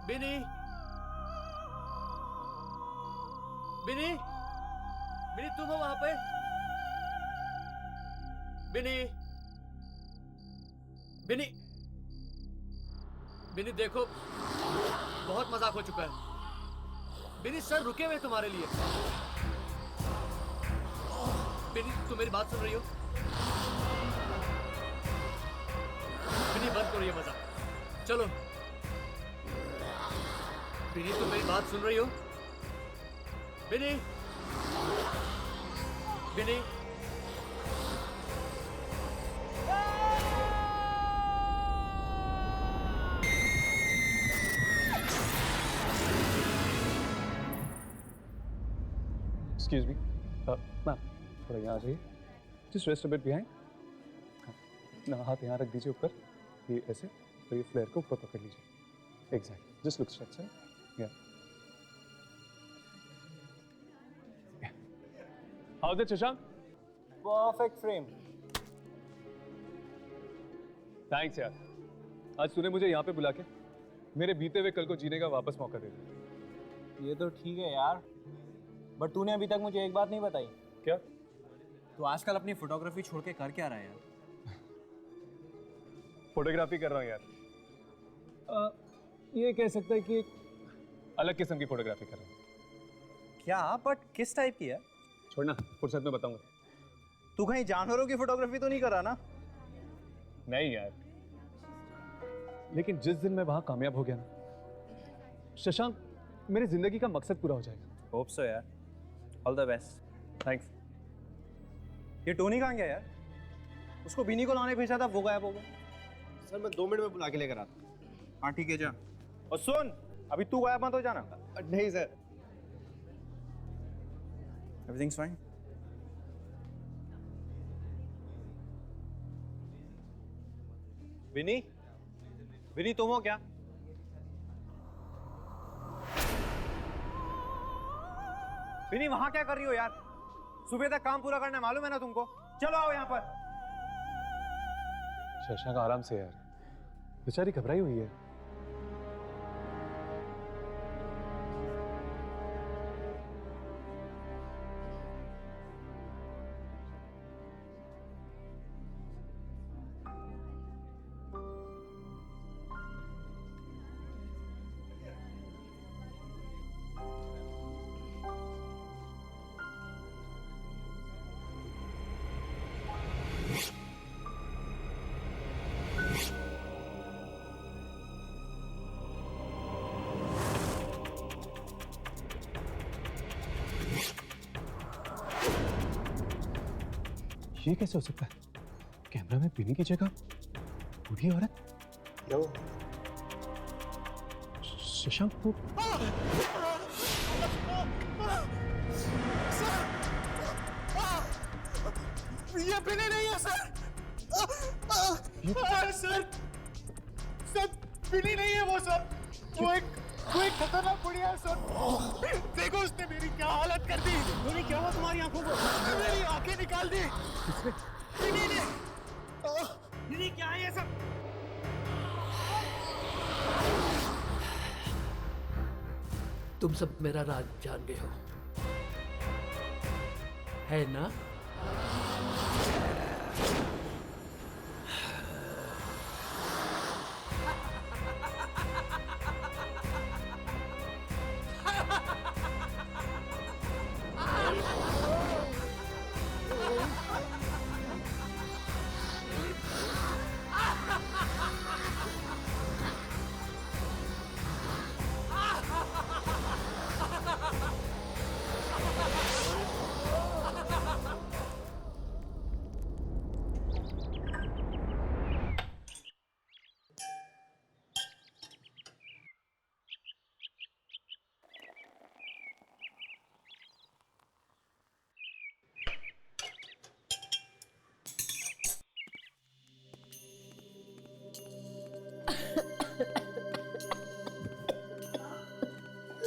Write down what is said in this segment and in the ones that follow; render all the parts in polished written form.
बिनी, बिनी, बिनी तुम हो वहां पे? बिनी, बिनी, बिनी देखो, बहुत मजाक हो चुका है। बिनी सर रुके हुए तुम्हारे लिए। बिनी तुम मेरी बात सुन रही हो? बिनी बंद करो ये मजाक, चलो। बिनी तुम मेरी बात सुन रही हो? बिनी, बिनी, एक्सक्यूज मी मैम, थोड़ा यहाँ आ जाइए। Just rest a bit behind. ना हाथ यहाँ रख दीजिए ऊपर, ये ऐसे, तो ये फ्लेयर को ऊपर पकड़ लीजिए। Exactly, just look straight sir. या how is it Shashank? Perfect frame. Thanks यार, आज तूने मुझे यहाँ पे बुला के मेरे बीते हुए कल को जीने का वापस मौका दे दिया। ये तो ठीक है यार, बट तूने अभी तक मुझे एक बात नहीं बताई। क्या? तू आजकल अपनी फोटोग्राफी छोड़ के कर क्या रहा है यार? फोटोग्राफी कर रहा हूँ यार। ये कह सकता है कि एक अलग किस्म की फोटोग्राफी कर रहा हूँ। क्या? बट किस टाइप की है? छोड़ना, फुर्सत में बताऊंगा। तू कहीं जानवरों की फोटोग्राफी तो नहीं कर रहा ना? नहीं यार, लेकिन जिस दिन मैं वहां कामयाब हो गया ना शशांक, मेरी जिंदगी का मकसद पूरा हो जाएगा। होप सो यार, ऑल द बेस्ट। थैंक्स। ये टोनी कहाँ गया यार? उसको बिनी को लाने भेजा था, वो गायब हो गया। सर मैं 2 मिनट में बुला के लेकर आता। हाँ ठीक है, जा। और सुन, अभी तू गायब मत हो जाना। नहीं sir. Everything's fine? Vini, Vini तुम हो क्या? विनी वहां क्या कर रही हो यार? सुबह तक काम पूरा करना है, मालूम है ना तुमको? चलो आओ यहाँ पर। शशांक आराम से यार, बेचारी घबराई हुई है। ये कैसे हो सकता है? कैमरा में बिनी की जगह बूढ़ी औरत? क्या हुआ? शशांक को ये बिनी नहीं है सर। सर, सर बिनी नहीं है वो सर। वो एक खतरनाक बुढ़िया है सर। देखो उसने मेरी क्या हालत कर दी। टोनी क्या हुआ तुम्हारी आंखों को? मेरी आंखें निकाल दी। बिनी ने। विनी क्या है ये सब? तुम सब मेरा राज जान गए हो, है ना?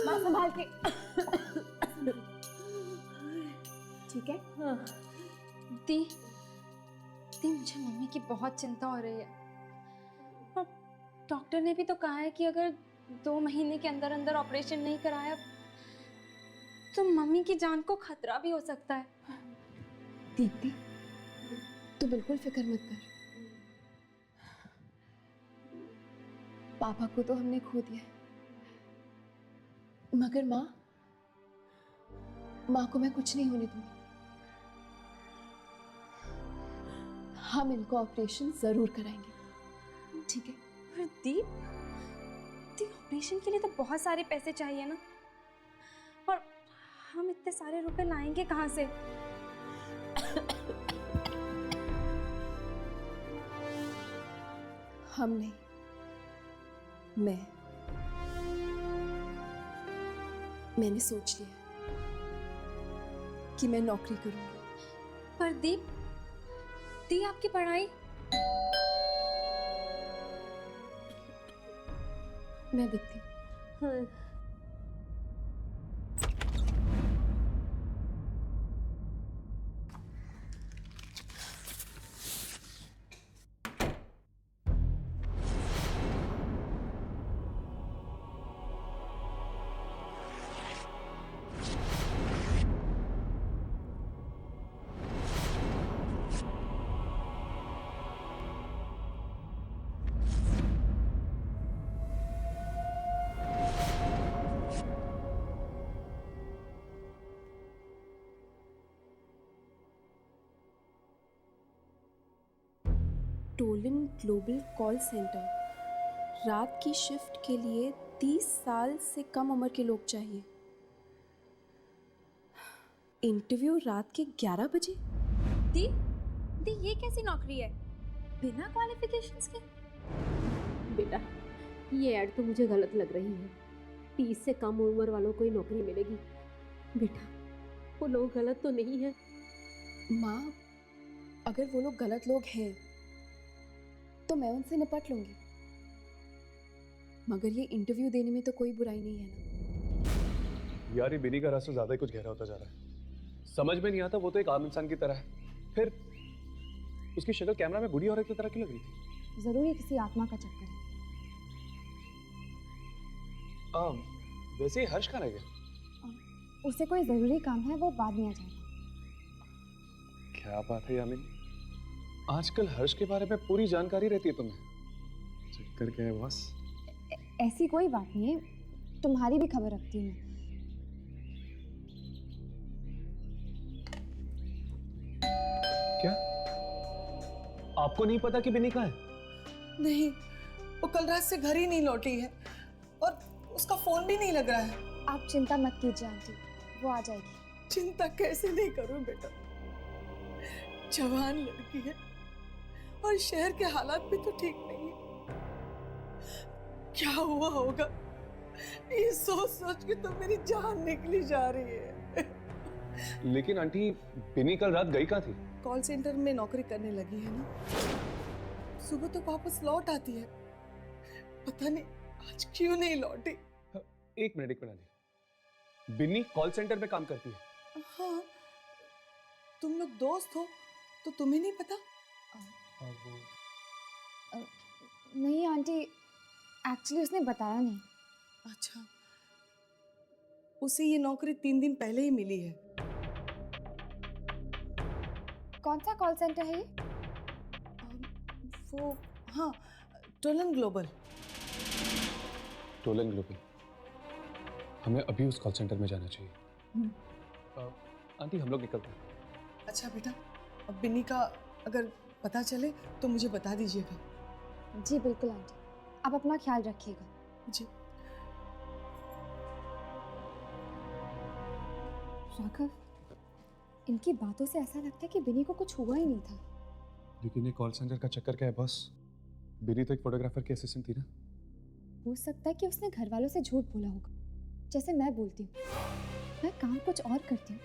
माँ संभाल के। ठीक है? हाँ। दी, मुझे मम्मी की बहुत चिंता हो रही है। और डॉक्टर ने भी तो कहा है कि अगर 2 महीने के अंदर अंदर ऑपरेशन नहीं कराया तो मम्मी की जान को खतरा भी हो सकता है। दीप्ति, तू बिल्कुल फिक्र मत कर। पापा को तो हमने खो दिया है, मगर माँ को मैं कुछ नहीं होने दूंगी। हम इनको ऑपरेशन जरूर कराएंगे, ठीक है? पर दीप ऑपरेशन के लिए तो बहुत सारे पैसे चाहिए ना, और हम इतने सारे रुपए लाएंगे कहाँ से? हम नहीं, मैंने सोच लिया कि मैं नौकरी करूंगी। पर दीप आपकी पढ़ाई? मैं देखती हूँ। हाँ। टोलन ग्लोबल कॉल सेंटर, रात की शिफ्ट के लिए 30 साल से कम उम्र के लोग चाहिए। इंटरव्यू रात के 11 बजे। दी ये कैसी नौकरी है बिना क्वालिफिकेशंस के? बेटा, ये ऐड तो मुझे गलत लग रही है। 30 से कम उम्र वालों को ही नौकरी मिलेगी। बेटा, वो लोग गलत तो नहीं है। माँ, अगर वो लोग गलत लोग हैं तो मैं उनसे निपट लूंगी, मगर ये इंटरव्यू देने में तो कोई बुराई नहीं है ना। यार ये बिनी का रास्ता ज्यादा ही कुछ गहरा होता जा रहा है। समझ में नहीं आता, वो तो एक आम इंसान की तरह है, फिर उसकी शक्ल कैमरा में बूढ़ी औरत की तरह क्यों लग रही थी? जरूर ये किसी आत्मा का चक्कर है। वैसे ही हर्ष कहाँ रह गया? उसे कोई जरूरी काम है, वो बाद में आ जाएगा। क्या बात है यामिनी, आजकल हर्ष के बारे में पूरी जानकारी रहती है तुम्हें। चक्कर क्या है बॉस? ऐसी कोई बात नहीं है, तुम्हारी भी खबर रखती हूँ मैं। क्या आपको नहीं पता कि बिनी कहाँ है? नहीं, वो कल रात से घर ही नहीं लौटी है और उसका फोन भी नहीं लग रहा है। आप चिंता मत कीजिए आंटी, वो आ जाएगी। चिंता कैसे नहीं करूं बेटा, जवान लड़की है और शहर के हालात भी तो ठीक नहीं है। क्या हुआ होगा, ये सोच सोच के तो मेरी जान निकली जा रही है। लेकिन आंटी, बिनी कल रात गई कहाँ थी? कॉल सेंटर में नौकरी करने लगी है ना, सुबह तो वापस लौट आती है, पता नहीं आज क्यों नहीं लौटी। एक मिनट आंटी, बिनी कॉल सेंटर में काम करती है? हाँ, तुम लोग दोस्त हो तो तुम्हें नहीं पता? नहीं आंटी, एक्चुअली उसने बताया नहीं। अच्छा, उसे ये नौकरी 3 दिन पहले ही मिली है। कौन सा कॉल सेंटर है ये? वो हाँ, टोलन ग्लोबल। टोलन ग्लोबल, हमें अभी उस कॉल सेंटर में जाना चाहिए। आंटी हम लोग निकलते हैं। अच्छा बेटा, अब बिन्नी का अगर पता चले तो मुझे बता दीजिएगा। जी बिल्कुल आंटी, आप अपना ख्याल रखिएगा। जी। राघव, इनकी बातों से ऐसा लगता है कि बिनी को कुछ हुआ ही नहीं था। लेकिन ये कॉल सेंटर का चक्कर क्या है बॉस? बिनी तो एक फोटोग्राफर की असिस्टेंट थी ना। हो सकता है कि उसने घर वालों से झूठ बोला होगा, जैसे मैं बोलती हूँ। मैं काम कुछ और करती हूँ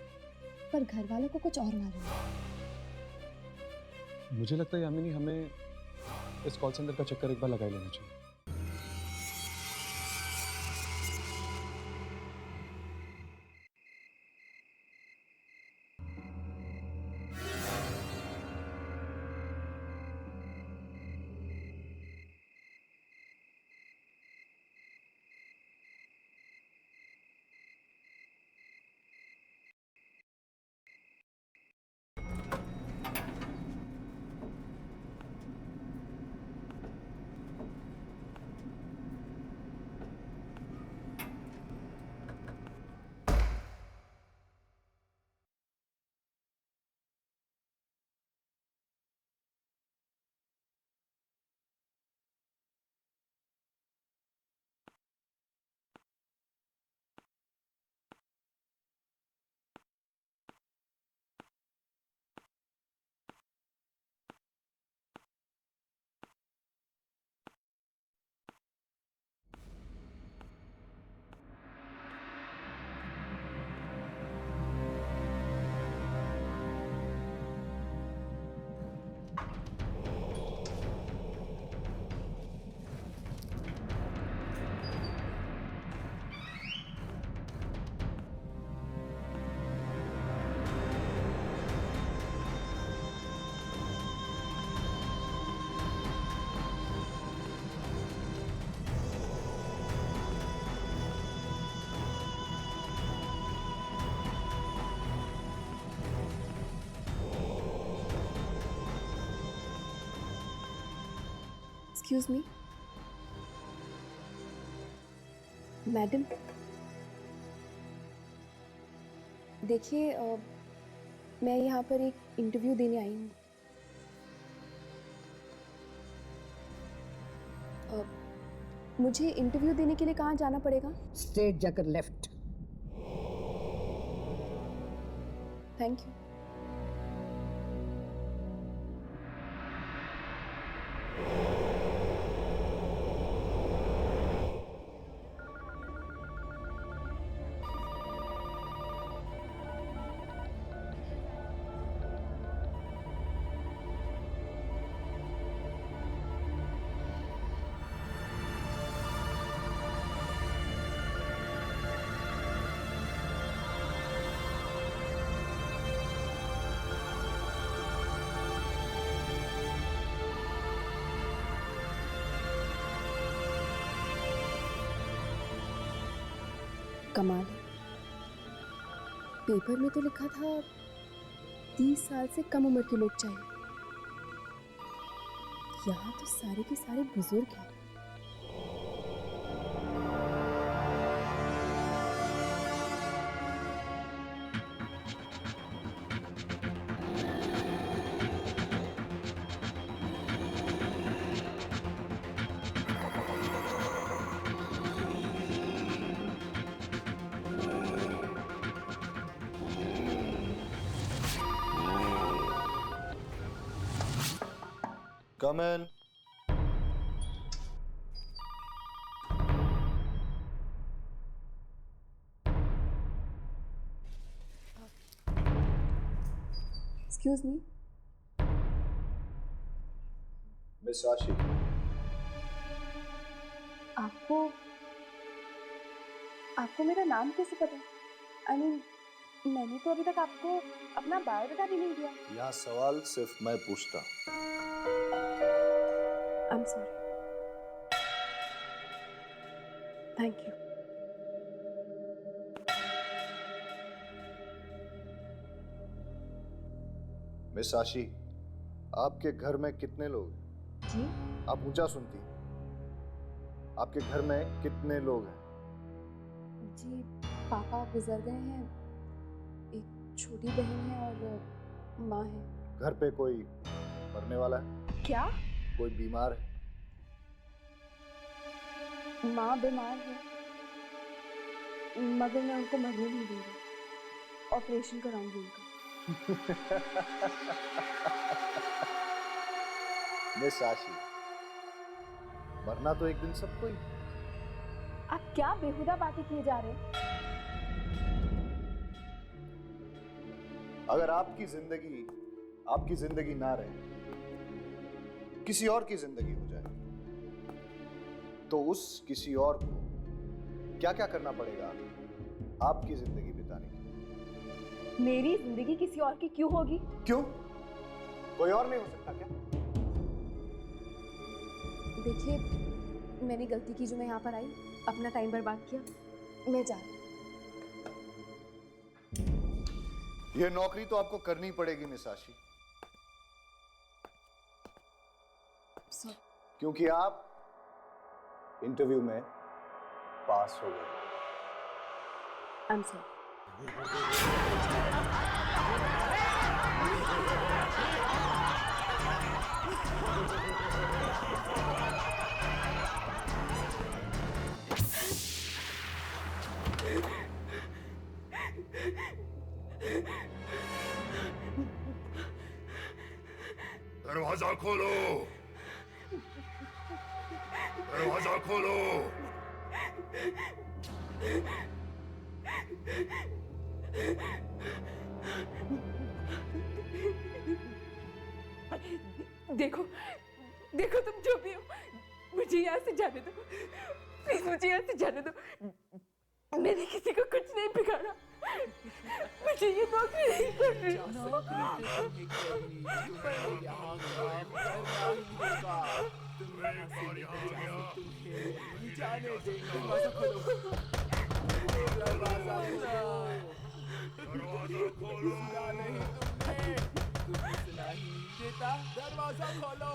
पर घर वालों को कुछ और मालूम है। मुझे लगता है यामिनी, हमें इस कॉल सेंटर का चक्कर एक बार लगा ही लेना चाहिए। एक्सक्यूज मी मैडम, देखिए मैं यहाँ पर एक इंटरव्यू देने आई हूँ। मुझे इंटरव्यू देने के लिए कहाँ जाना पड़ेगा? स्ट्रेट जाकर लेफ्ट। Thank you. कमाल है, पेपर में तो लिखा था 30 साल से कम उम्र के लोग चाहिए, यहाँ तो सारे के सारे बुजुर्ग हैं। Come in. Excuse me. Miss Ashi. आपको मेरा नाम कैसे पता? I mean, मैंने तो अभी तक आपको अपना बायोडाटा भी नहीं दिया। यहाँ सवाल सिर्फ मैं पूछता। I'm sorry. Thank you. Miss आशी, आपके घर में कितने लोग हैं? जी? आप ऊंचा सुनती। आपके घर में कितने लोग हैं? जी, पापा गुजर गए हैं, एक छोटी बहन है और माँ है। घर पे कोई मरने वाला है? क्या? कोई बीमार है? माँ बीमार है, मगर मैं उनको मरने नहीं दूंगी, ऑपरेशन कराऊंगी उनका। मिस आशी, मरना तो एक दिन सबको ही। आप क्या बेहुदा बातें किए जा रहे हैं? अगर आपकी जिंदगी ना रहे, किसी और की जिंदगी हो जाए, तो उस किसी और को क्या क्या करना पड़ेगा आपकी जिंदगी बिताने के? मेरी जिंदगी किसी और की क्यों होगी? क्यों? कोई और नहीं हो सकता क्या? देखिए, मैंने गलती की जो मैं यहाँ पर आई, अपना टाइम बर्बाद किया, मैं जा रही हूँ। ये नौकरी तो आपको करनी पड़ेगी मिस आशी, क्योंकि आप इंटरव्यू में पास हो गए। I'm sorry. दरवाजा खोलो, दरवाजा खोलो। देखो देखो, तुम जो भी हो, मुझे यहाँ से जाने दो प्लीज, मुझे यहाँ से जाने दो। मैंने किसी को कुछ नहीं बिगाड़ा, मुझे ये नौकरी नहीं करनी। दरवाजा खोलो।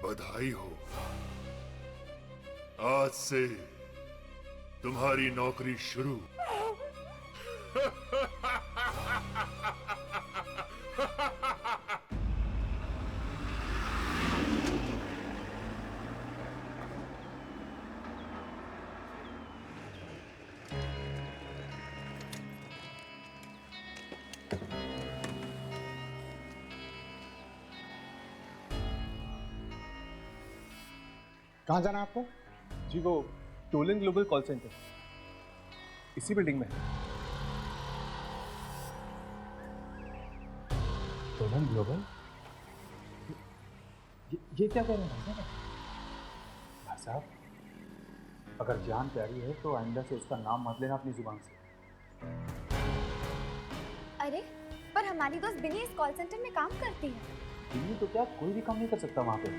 बधाई हो, आज से तुम्हारी नौकरी शुरू। कहाँ जाना है आपको? जी वो टोलन ग्लोबल कॉल सेंटर इसी बिल्डिंग में है। Tollens global? ये क्या कह रहे हैं भाई साहब? अगर जान प्यारी है तो आइंदा से उसका नाम मत लेना अपनी जुबान से। अरे पर हमारी दोस्त बिनी इस कॉल सेंटर में काम करती है। बिनी तो क्या कोई भी काम नहीं कर सकता वहाँ पे।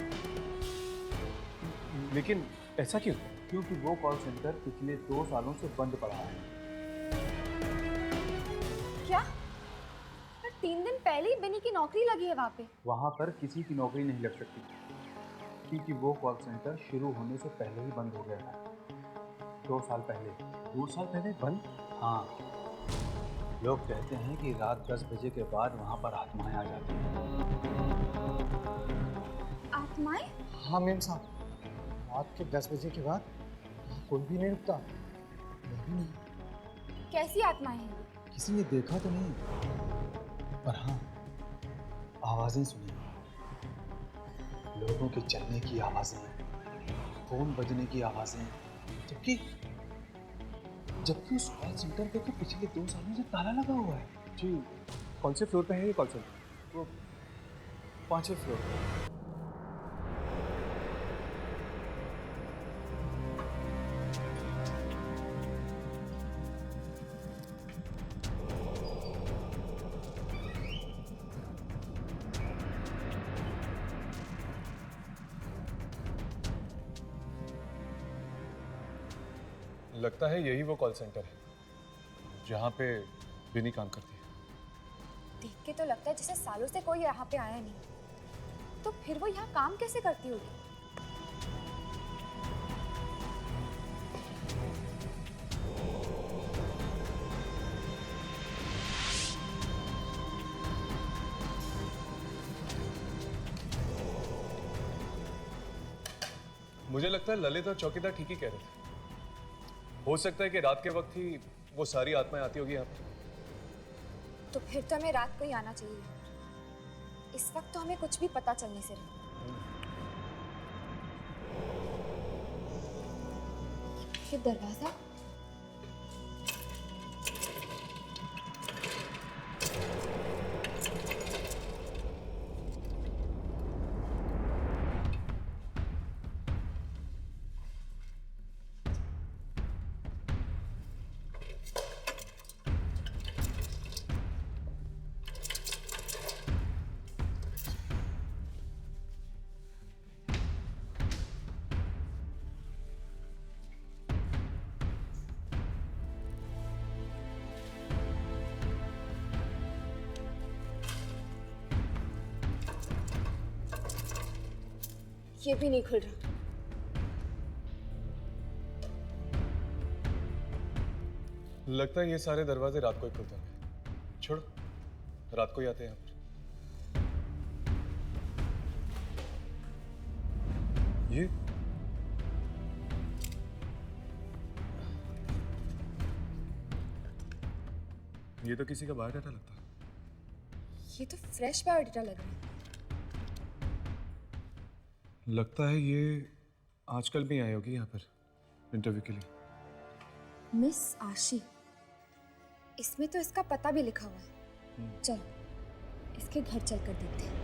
लेकिन ऐसा क्यों? क्योंकि वो कॉल सेंटर पिछले 2 सालों से बंद पड़ा है। क्या? पर 3 दिन पहले ही बिनी की नौकरी लगी है वहाँ पे। वहाँ पर किसी की नौकरी नहीं लग सकती क्योंकि वो कॉल सेंटर शुरू होने से पहले ही बंद हो गया है। 2 साल पहले। 2 साल पहले बंद? हाँ, लोग कहते हैं कि रात 10 बजे के बाद वहाँ पर आत्माएं आ जाती हैं। आत्माएं? हाँ मेम साहब, रात के 10 बजे के बाद कोई भी नहीं रुकता। मैं भी नहीं। कैसी आत्माएं हैं ये? किसी ने देखा तो नहीं, पर हाँ आवाजें सुनी। लोगों के चलने की आवाजें, फोन बजने की आवाजें। जबकि उस कॉल सेंटर पे तो पिछले 2 सालों से ताला लगा हुआ है। जी कौन से फ्लोर पे है ये कॉल सेंटर? वो 5वें फ्लोर पे। लगता है यही वो कॉल सेंटर है जहाँ पे बिनी काम करती है। देख के तो लगता है जैसे सालों से कोई यहाँ पे आया नहीं। तो फिर वो यहाँ काम कैसे करती होगी? मुझे लगता है ललित और चौकीदार ठीक ही कह रहे थे। हो सकता है कि रात के वक्त ही वो सारी आत्माएं आती होगी यहाँ पे। तो फिर तो हमें रात को ही आना चाहिए। इस वक्त तो हमें कुछ भी पता चलने से रहा। ये दरवाजा? ये भी नहीं खुल रहा। लगता है ये सारे दरवाजे रात को ही खुलते होंगे। छोड़ो, रात को ही आते हैं यहाँ पर। ये तो किसी का बायोडाटा लगता है। ये तो फ्रेश बायोडाटा लग रहा है। लगता है ये आजकल भी आई होगी यहाँ पर इंटरव्यू के लिए। मिस आशी, इसमें तो इसका पता भी लिखा हुआ है। चलो इसके घर चलकर देखते हैं।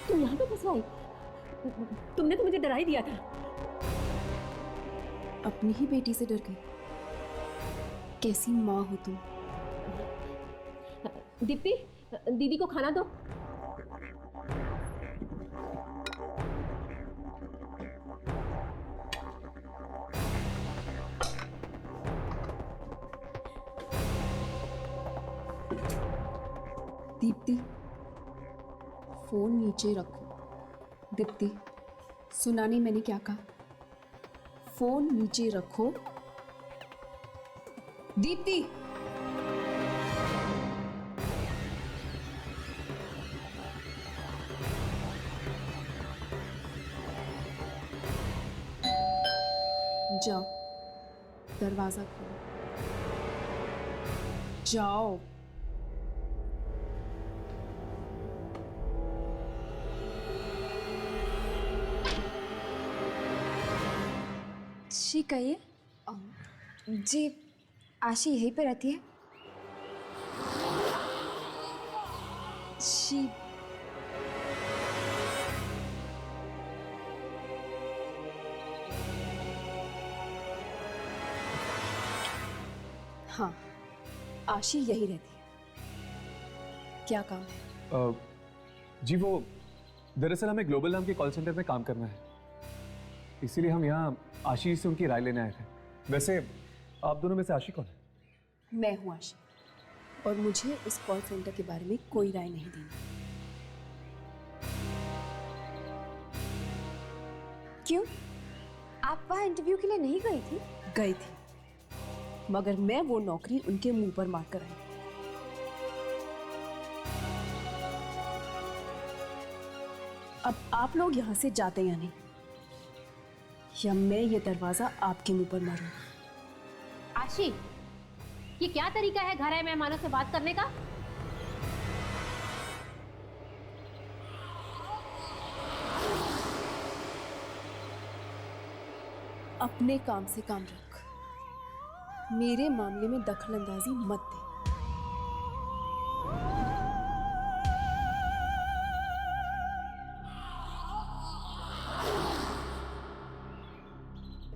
तुम यहाँ पे कैसे आई? तुमने तो मुझे डरा ही दिया था। अपनी ही बेटी से डर गई। कैसी माँ हो तुम? दीप्ति, दीदी को खाना दो। दीप्ति, फोन नीचे रखो। दीप्ति, सुना नहीं मैंने क्या कहा? फोन नीचे रखो। दीप्ति, जाओ, दरवाजा खोलो। जाओ। जी कहिए। जी आशी यहीं पे रहती है। जी हाँ, आशी यही रहती है। क्या काम? जी वो दरअसल हमें ग्लोबल नाम के कॉल सेंटर में काम करना है, इसीलिए हम यहाँ आशी से उनकी राय लेने आए थे। वैसे आप दोनों में से आशी कौन है? मैं हूँ आशी, और मुझे इस कॉल सेंटर के बारे में कोई राय नहीं देनी। क्यों? आप वहाँ इंटरव्यू के लिए नहीं गई थी? गई थी, मगर मैं वो नौकरी उनके मुंह पर मार कर आई। अब आप लोग यहाँ से जाते या नहीं, या मैं ये दरवाजा आपके मुंह पर मारूं। आशी, ये क्या तरीका है घर आए मेहमानों से बात करने का? अपने काम से काम रख, मेरे मामले में दखलंदाजी मत दे।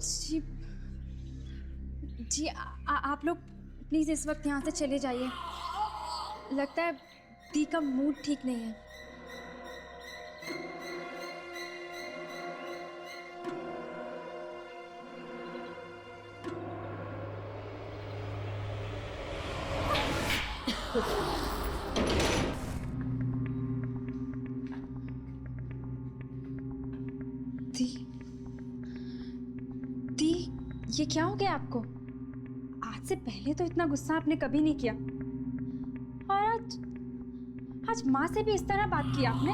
जी जी आप लोग प्लीज इस वक्त यहाँ से चले जाइए। लगता है दी का मूड ठीक नहीं है। दी, दी, ये क्या हो गया आपको? आज से पहले तो इतना गुस्सा आपने कभी नहीं किया, और आज माँ से भी इस तरह बात की आपने।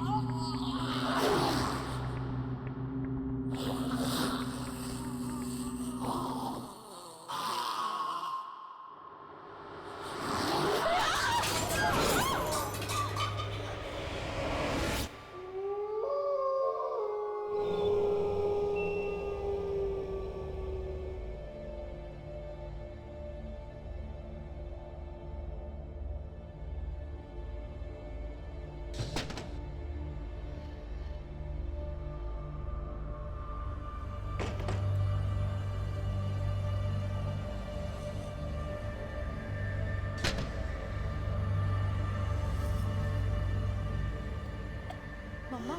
मम्मा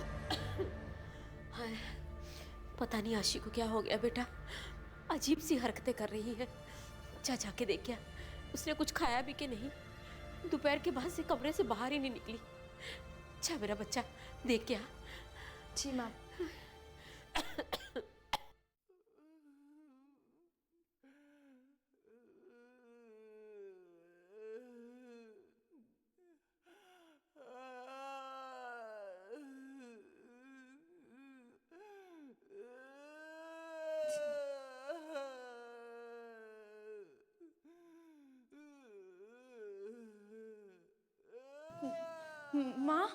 हाय, पता नहीं आशी को क्या हो गया बेटा, अजीब सी हरकतें कर रही है। जा जाके देख क्या उसने कुछ खाया भी कि नहीं। दोपहर के बाद से कमरे से बाहर ही नहीं निकली। अच्छा मेरा बच्चा देख क्या। जी माँ। माँ,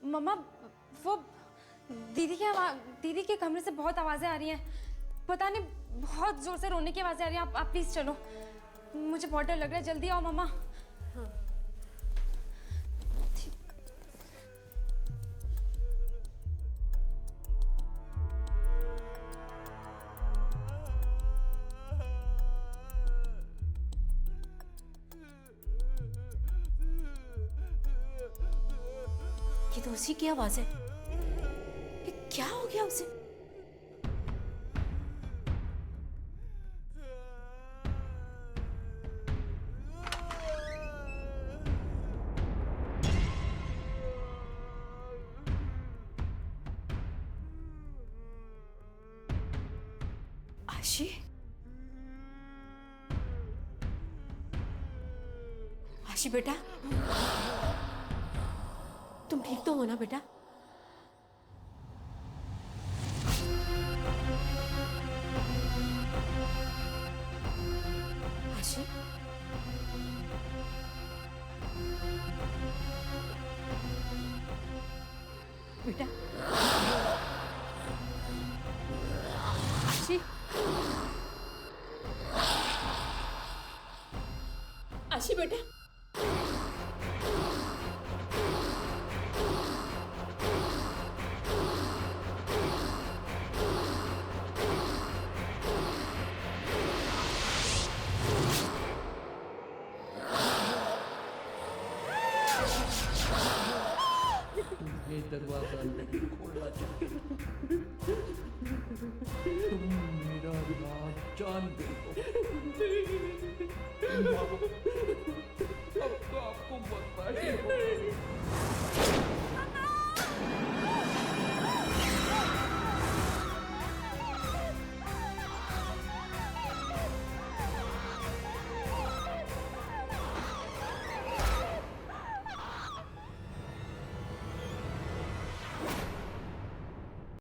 मम्मा, वो दीदी के कमरे से बहुत आवाजें आ रही हैं। पता नहीं बहुत जोर से रोने की आवाजें आ रही हैं। आप प्लीज चलो, मुझे बहुत डर लग रहा है। जल्दी आओ मम्मा। ये तो उसी की आवाज है। ये क्या हो गया उसे? आशी, आशी बेटा, तुम ठीक तो हो ना बेटा? आशी, बेटा, आशी, आशी बेटा, ये दरवाजा नहीं खोलना चाहिए। तुम मेरा राज जान गई हो।